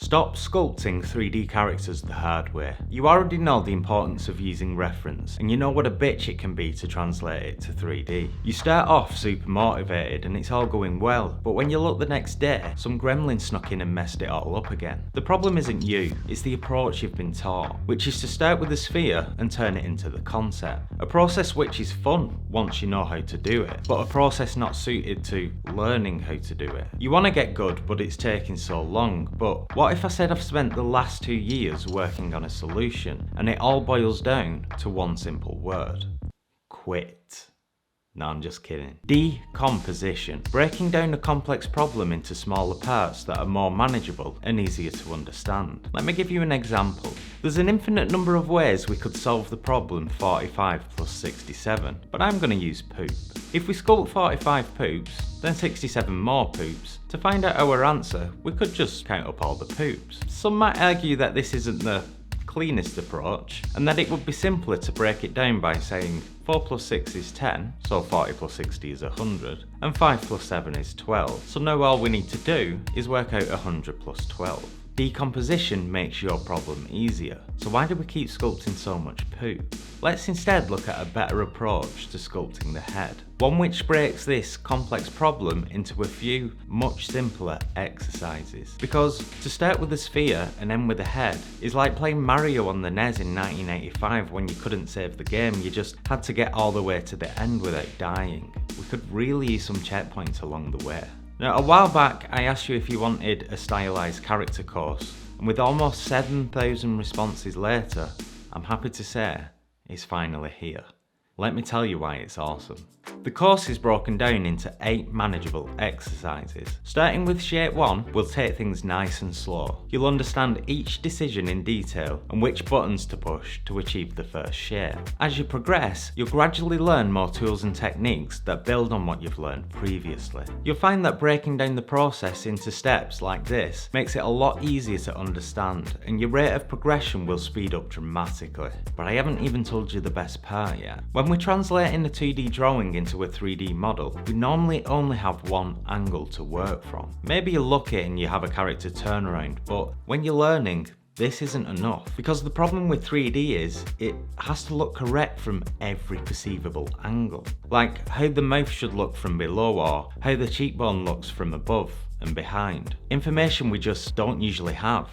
Stop sculpting 3D characters the hard way. You already know the importance of using reference, and you know what a bitch it can be to translate it to 3D. You start off super motivated and it's all going well, but when you look the next day, some gremlin snuck in and messed it all up again. The problem isn't you, it's the approach you've been taught, which is to start with the sphere and turn it into the concept. A process which is fun once you know how to do it, but a process not suited to learning how to do it. You want to get good, but it's taking so long. But what if I said I've spent the last 2 years working on a solution and it all boils down to one simple word? Quit. No, I'm just kidding. Decomposition. Breaking down a complex problem into smaller parts that are more manageable and easier to understand. Let me give you an example. There's an infinite number of ways we could solve the problem 45 plus 67, but I'm going to use poop. If we sculpt 45 poops, then 67 more poops, to find out our answer, we could just count up all the poops. Some might argue that this isn't the cleanest approach, and that it would be simpler to break it down by saying 4 plus 6 is 10, so 40 plus 60 is 100, and 5 plus 7 is 12. So now all we need to do is work out 100 plus 12. Decomposition makes your problem easier, so why do we keep sculpting so much poop? Let's instead look at a better approach to sculpting the head. One which breaks this complex problem into a few much simpler exercises. Because to start with the sphere and end with the head is like playing Mario on the NES in 1985 when you couldn't save the game, you just had to get all the way to the end without dying. We could really use some checkpoints along the way. Now, a while back I asked you if you wanted a stylized character course, and with almost 7,000 responses later, I'm happy to say it's finally here. Let me tell you why it's awesome. The course is broken down into 8 manageable exercises. Starting with shape 1, we'll take things nice and slow. You'll understand each decision in detail and which buttons to push to achieve the first shape. As you progress, you'll gradually learn more tools and techniques that build on what you've learned previously. You'll find that breaking down the process into steps like this makes it a lot easier to understand, and your rate of progression will speed up dramatically. But I haven't even told you the best part yet. When we're translating a 2D drawing into a 3D model, we normally only have one angle to work from. Maybe you're lucky and you have a character turnaround, but when you're learning, this isn't enough. Because the problem with 3D is, it has to look correct from every perceivable angle. Like how the mouth should look from below, or how the cheekbone looks from above and behind. Information we just don't usually have.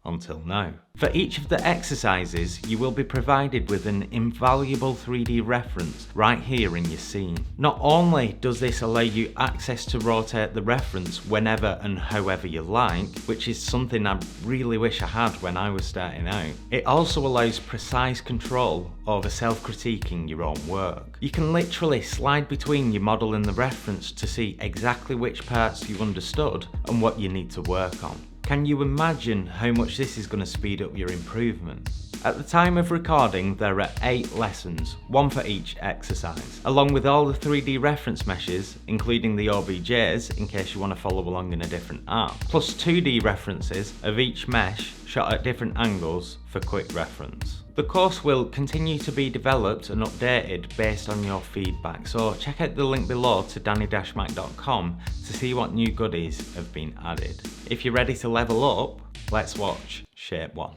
Until now. For each of the exercises, you will be provided with an invaluable 3D reference right here in your scene. Not only does this allow you access to rotate the reference whenever and however you like, which is something I really wish I had when I was starting out, it also allows precise control over self-critiquing your own work. You can literally slide between your model and the reference to see exactly which parts you understood and what you need to work on. Can you imagine how much this is going to speed up your improvement? At the time of recording, there are 8 lessons, one for each exercise, along with all the 3D reference meshes, including the OBJs in case you want to follow along in a different app, plus 2D references of each mesh shot at different angles for quick reference. The course will continue to be developed and updated based on your feedback, so check out the link below to danny-mac.com to see what new goodies have been added. If you're ready to level up, let's watch shape 1.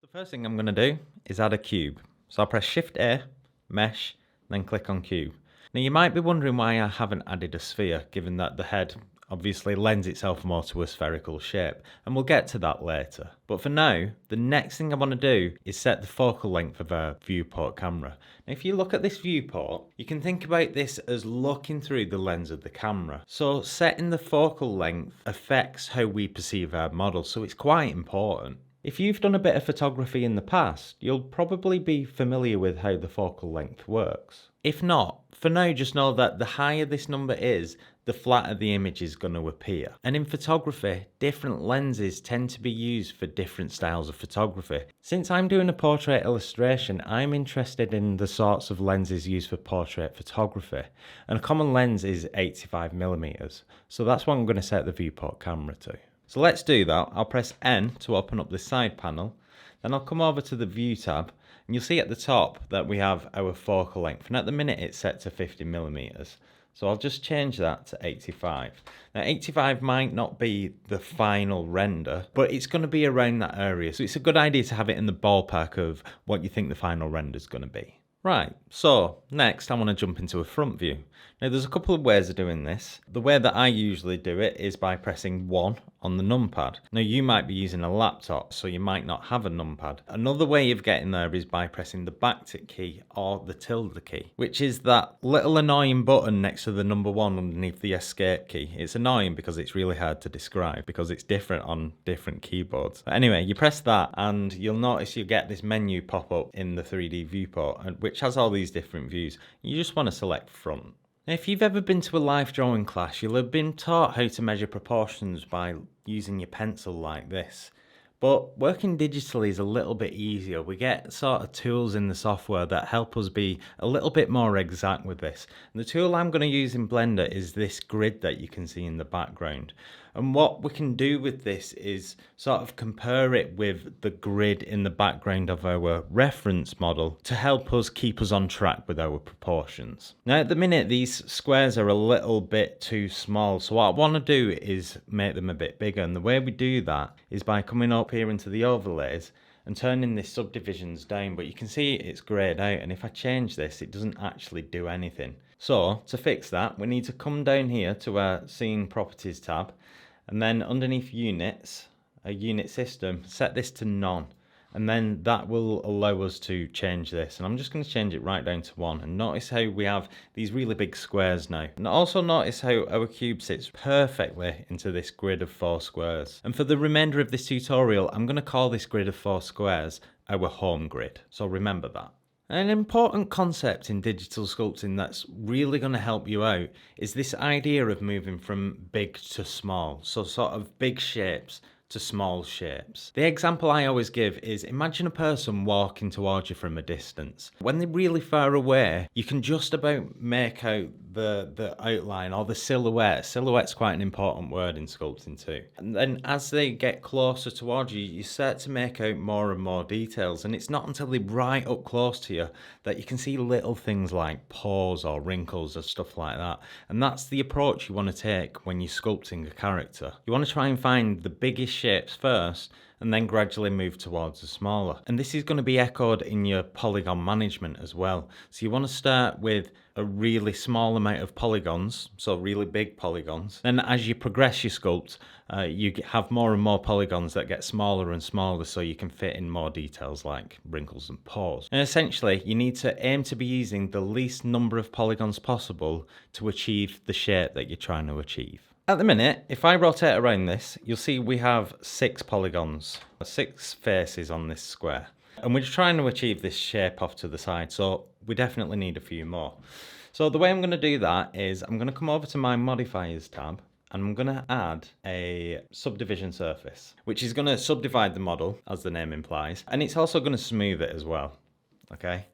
The first thing I'm going to do is add a cube. So I'll press Shift A, Mesh, then click on Cube. Now you might be wondering why I haven't added a sphere, given that the head obviously lends itself more to a spherical shape, and we'll get to that later. But for now, the next thing I want to do is set the focal length of our viewport camera. Now if you look at this viewport, you can think about this as looking through the lens of the camera. So setting the focal length affects how we perceive our model, so it's quite important. If you've done a bit of photography in the past, you'll probably be familiar with how the focal length works. If not, for now just know that the higher this number is, the flatter the image is going to appear. And in photography, different lenses tend to be used for different styles of photography. Since I'm doing a portrait illustration, I'm interested in the sorts of lenses used for portrait photography. And a common lens is 85mm, so that's what I'm going to set the viewport camera to. So let's do that. I'll press N to open up the side panel, then I'll come over to the View tab, and you'll see at the top that we have our focal length, and at the minute it's set to 50mm. So I'll just change that to 85. Now 85 might not be the final render, but it's going to be around that area. So it's a good idea to have it in the ballpark of what you think the final render is going to be. Right, so next I want to jump into a front view. Now there's a couple of ways of doing this. The way that I usually do it is by pressing 1 on the numpad. Now you might be using a laptop, so you might not have a numpad. Another way of getting there is by pressing the backtick key or the tilde key, which is that little annoying button next to the number 1 underneath the escape key. It's annoying because it's really hard to describe because it's different on different keyboards. But anyway, you press that and you'll notice you get this menu pop up in the 3D viewport, which has all these different views. You just want to select front. Now, if you've ever been to a life drawing class, you'll have been taught how to measure proportions by using your pencil like this. But working digitally is a little bit easier. We get sort of tools in the software that help us be a little bit more exact with this. And the tool I'm going to use in Blender is this grid that you can see in the background. And what we can do with this is sort of compare it with the grid in the background of our reference model to help us keep us on track with our proportions. Now at the minute these squares are a little bit too small, so what I want to do is make them a bit bigger, and the way we do that is by coming up here into the overlays and turning this subdivisions down, but you can see it's greyed out, and if I change this it doesn't actually do anything. So to fix that we need to come down here to our scene properties tab, and then underneath units, a unit system, set this to none, and then that will allow us to change this. And I'm just going to change it right down to 1, and notice how we have these really big squares now. And also notice how our cube sits perfectly into this grid of 4 squares. And for the remainder of this tutorial I'm going to call this grid of 4 squares our home grid, so remember that. An important concept in digital sculpting that's really going to help you out is this idea of moving from big to small, so sort of big shapes to small shapes. The example I always give is, imagine a person walking towards you from a distance. When they're really far away, you can just about make out the outline or the silhouette. Silhouette's quite an important word in sculpting too. And then as they get closer towards you, you start to make out more and more details, and it's not until they're right up close to you that you can see little things like pores or wrinkles or stuff like that. And that's the approach you want to take when you're sculpting a character. You want to try and find the biggest shapes first and then gradually move towards the smaller. And this is going to be echoed in your polygon management as well. So you want to start with a really small amount of polygons, so really big polygons. Then as you progress your sculpt, you have more and more polygons that get smaller and smaller, so you can fit in more details like wrinkles and pores. And essentially you need to aim to be using the least number of polygons possible to achieve the shape that you're trying to achieve. At the minute, if I rotate around this, you'll see we have 6 polygons, 6 faces on this square. And we're just trying to achieve this shape off to the side, so we definitely need a few more. So the way I'm going to do that is I'm going to come over to my Modifiers tab, and I'm going to add a Subdivision Surface, which is going to subdivide the model, as the name implies, and it's also going to smooth it as well. Okay.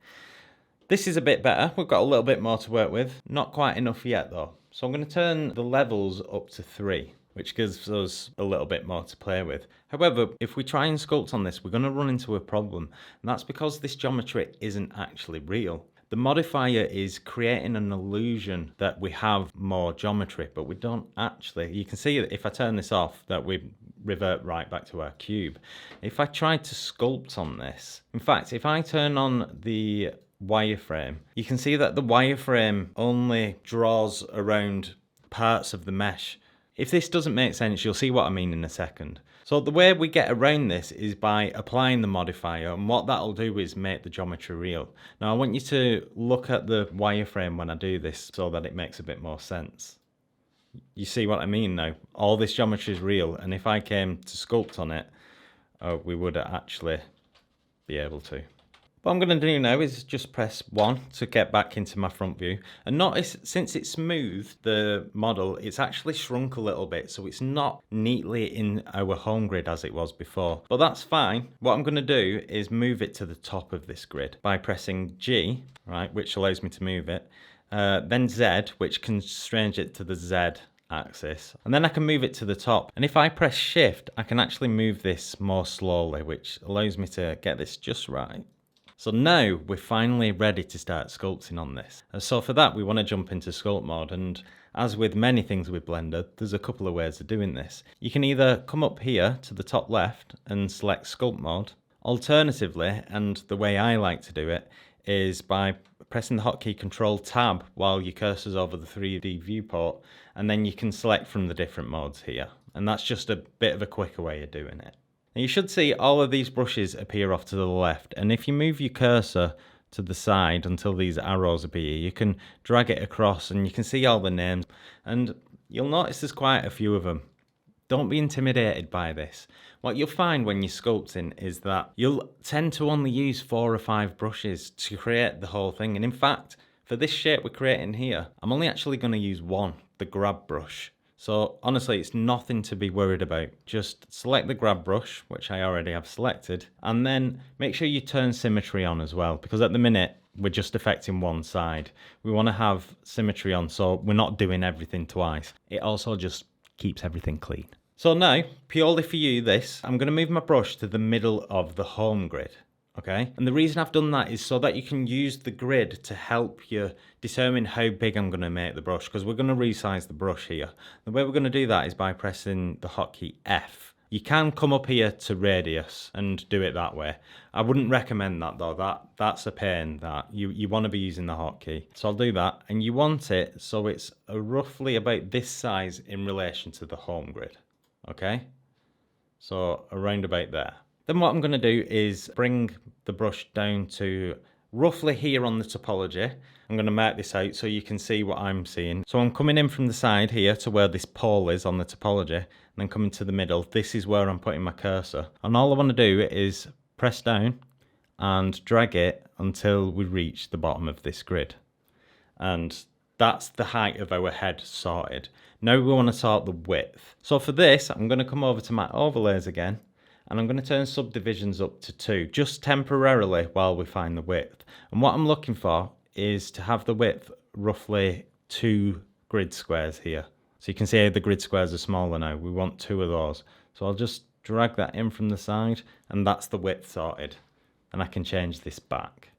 This is a bit better. We've got a little bit more to work with. Not quite enough yet though. So I'm going to turn the levels up to 3, which gives us a little bit more to play with. However, if we try and sculpt on this, we're going to run into a problem, and that's because this geometry isn't actually real. The modifier is creating an illusion that we have more geometry, but we don't actually. You can see that if I turn this off, that we revert right back to our cube. If I try to sculpt on this, in fact, if I turn on the wireframe, you can see that the wireframe only draws around parts of the mesh. If this doesn't make sense, you'll see what I mean in a second. So the way we get around this is by applying the modifier, and what that'll do is make the geometry real. Now I want you to look at the wireframe when I do this so that it makes a bit more sense. You see what I mean now? All this geometry is real, and if I came to sculpt on it, we would actually be able to. What I'm going to do now is just press 1 to get back into my front view, and notice since it's smoothed the model, it's actually shrunk a little bit, so it's not neatly in our home grid as it was before. But that's fine. What I'm going to do is move it to the top of this grid by pressing G, right, which allows me to move it, then Z, which constrains it to the Z axis, and then I can move it to the top. And if I press Shift, I can actually move this more slowly, which allows me to get this just right. So now we're finally ready to start sculpting on this. So for that we want to jump into Sculpt Mode, and as with many things with Blender, there's a couple of ways of doing this. You can either come up here to the top left and select Sculpt Mode. Alternatively, and the way I like to do it, is by pressing the hotkey Control Tab while your cursor's over the 3D viewport, and then you can select from the different modes here. And that's just a bit of a quicker way of doing it. Now you should see all of these brushes appear off to the left, and if you move your cursor to the side until these arrows appear, you can drag it across and you can see all the names, and you'll notice there's quite a few of them. Don't be intimidated by this. What you'll find when you're sculpting is that you'll tend to only use 4 or 5 brushes to create the whole thing, and in fact for this shape we're creating here, I'm only actually going to use one, the grab brush. So honestly, it's nothing to be worried about. Just select the grab brush, which I already have selected, and then make sure you turn symmetry on as well, because at the minute we're just affecting one side. We want to have symmetry on so we're not doing everything twice. It also just keeps everything clean. So now, purely for you this, I'm going to move my brush to the middle of the home grid. Okay, and the reason I've done that is so that you can use the grid to help you determine how big I'm going to make the brush, because we're going to resize the brush here. The way we're going to do that is by pressing the hotkey F. You can come up here to radius and do it that way. I wouldn't recommend that though, that's a pain. That you want to be using the hotkey. So I'll do that, and you want it so it's roughly about this size in relation to the home grid. Okay, so around about there. Then what I'm going to do is bring the brush down to roughly here on the topology. I'm going to mark this out so you can see what I'm seeing. So I'm coming in from the side here to where this pole is on the topology, and then coming to the middle. This is where I'm putting my cursor. And all I want to do is press down and drag it until we reach the bottom of this grid. And that's the height of our head sorted. Now we want to sort the width. So for this, I'm going to come over to my overlays again, and I'm going to turn subdivisions up to 2, just temporarily while we find the width. And what I'm looking for is to have the width roughly 2 grid squares here. So you can see how the grid squares are smaller now. We want 2 of those. So I'll just drag that in from the side, and that's the width sorted. And I can change this back.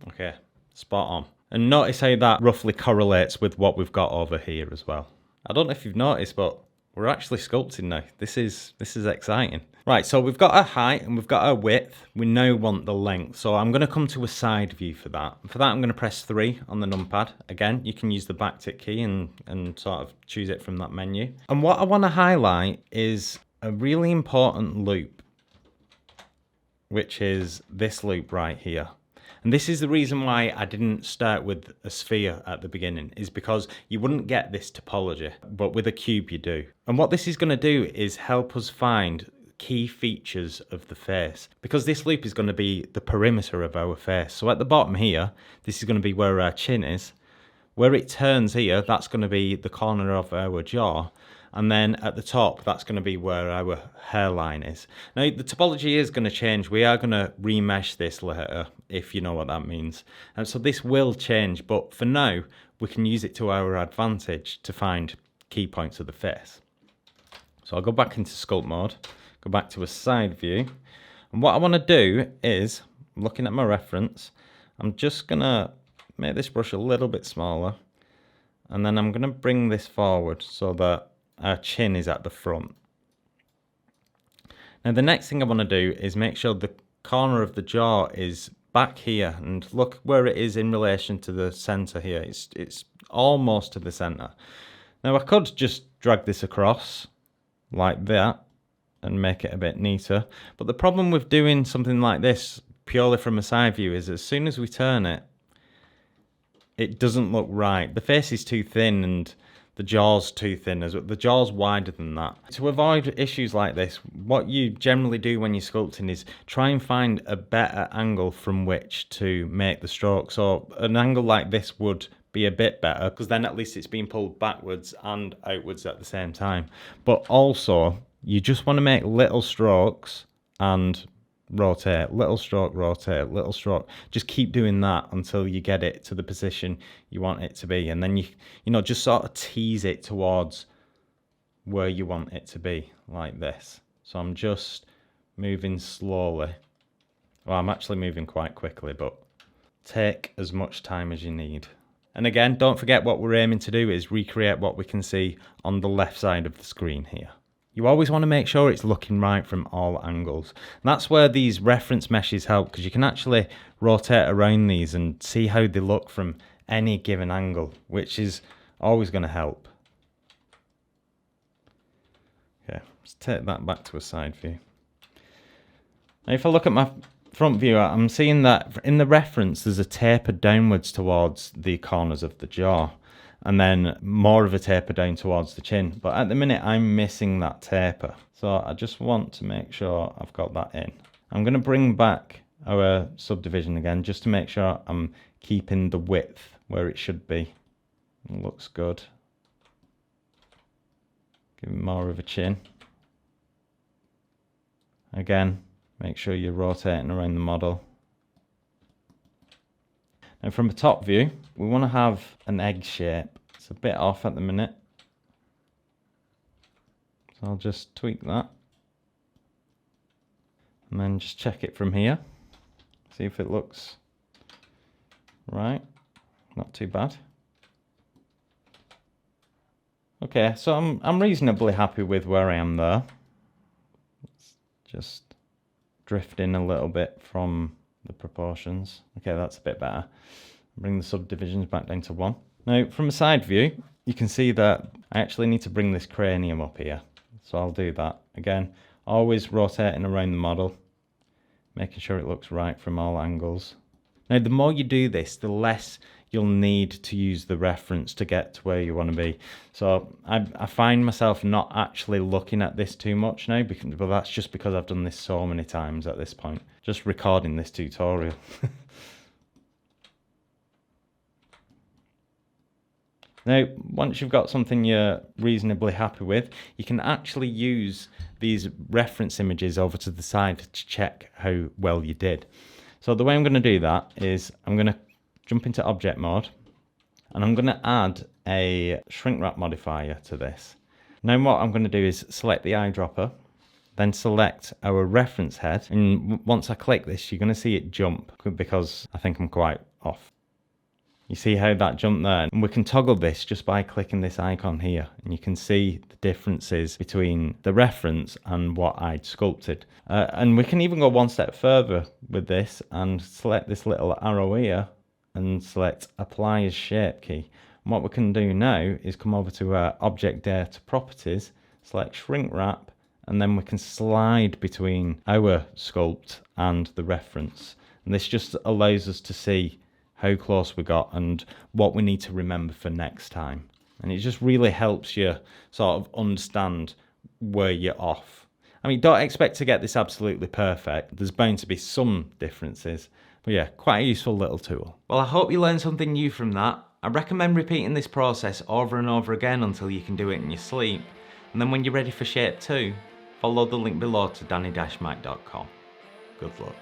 Okay, spot on. And notice how that roughly correlates with what we've got over here as well. I don't know if you've noticed, but we're actually sculpting now. This is exciting. Right, so we've got our height and we've got our width. We now want the length. So I'm going to come to a side view for that. For that, I'm going to press 3 on the numpad. Again, you can use the backtick key and sort of choose it from that menu. And what I want to highlight is a really important loop, which is this loop right here. And this is the reason why I didn't start with a sphere at the beginning, is because you wouldn't get this topology, but with a cube you do. And what this is going to do is help us find key features of the face, because this loop is going to be the perimeter of our face. So at the bottom here, this is going to be where our chin is. Where it turns here, that's going to be the corner of our jaw. And then at the top, that's going to be where our hairline is. Now, the topology is going to change. We are going to remesh this later, if you know what that means. And so this will change, but for now, we can use it to our advantage to find key points of the face. So I'll go back into Sculpt Mode, go back to a side view. And what I want to do is, looking at my reference, I'm just going to make this brush a little bit smaller. And then I'm going to bring this forward so that our chin is at the front. Now the next thing I want to do is make sure the corner of the jaw is back here, and look where it is in relation to the center here. It's almost to the center. Now I could just drag this across like that and make it a bit neater, but the problem with doing something like this purely from a side view is as soon as we turn it, it doesn't look right. The face is too thin and the jaw's too thin, as well. The jaw's wider than that. To avoid issues like this, what you generally do when you're sculpting is try and find a better angle from which to make the stroke. So an angle like this would be a bit better, because then at least it's being pulled backwards and outwards at the same time. But also, you just want to make little strokes and rotate, little stroke, rotate, little stroke. Just keep doing that until you get it to the position you want it to be, and then you know, just sort of tease it towards where you want it to be, like this. So I'm just moving slowly Well, I'm actually moving quite quickly, but take as much time as you need. And again, don't forget what we're aiming to do is recreate what we can see on the left side of the screen here. You always want to make sure it's looking right from all angles. And that's where these reference meshes help, because you can actually rotate around these and see how they look from any given angle, which is always going to help. Okay, let's take that back to a side view. Now if I look at my front view, I'm seeing that in the reference there's a taper downwards towards the corners of the jaw, and then more of a taper down towards the chin. But at the minute I'm missing that taper, so I just want to make sure I've got that in. I'm going to bring back our subdivision again just to make sure I'm keeping the width where it should be. It looks good. Give it more of a chin. Again, make sure you're rotating around the model. Now from a top view, we want to have an egg shape. It's a bit off at the minute, so I'll just tweak that. And then just check it from here. See if it looks right. Not too bad. Okay, so I'm reasonably happy with where I am there. It's just drifting a little bit from the proportions. Okay, that's a bit better. Bring the subdivisions back down to 1. Now, from a side view, you can see that I actually need to bring this cranium up here. So I'll do that. Again, always rotating around the model, making sure it looks right from all angles. Now, the more you do this, the less you'll need to use the reference to get to where you want to be. So I find myself not actually looking at this too much now, but that's just because I've done this so many times at this point, just recording this tutorial. Now, once you've got something you're reasonably happy with, you can actually use these reference images over to the side to check how well you did. So the way I'm going to do that is I'm going to jump into object mode, and I'm going to add a shrink wrap modifier to this. Now what I'm going to do is select the eyedropper, then select our reference head, and once I click this you're going to see it jump because I think I'm quite off. You see how that jumped there? And we can toggle this just by clicking this icon here, and you can see the differences between the reference and what I'd sculpted. And we can even go one step further with this and select this little arrow here and select apply as shape key. And what we can do now is come over to our object data properties, select shrink wrap, and then we can slide between our sculpt and the reference. And this just allows us to see how close we got and what we need to remember for next time. And it just really helps you sort of understand where you're off. I mean, don't expect to get this absolutely perfect. There's bound to be some differences. But yeah, quite a useful little tool. Well, I hope you learned something new from that. I recommend repeating this process over and over again until you can do it in your sleep. And then when you're ready for shape 2, follow the link below to danny-mike.com. Good luck.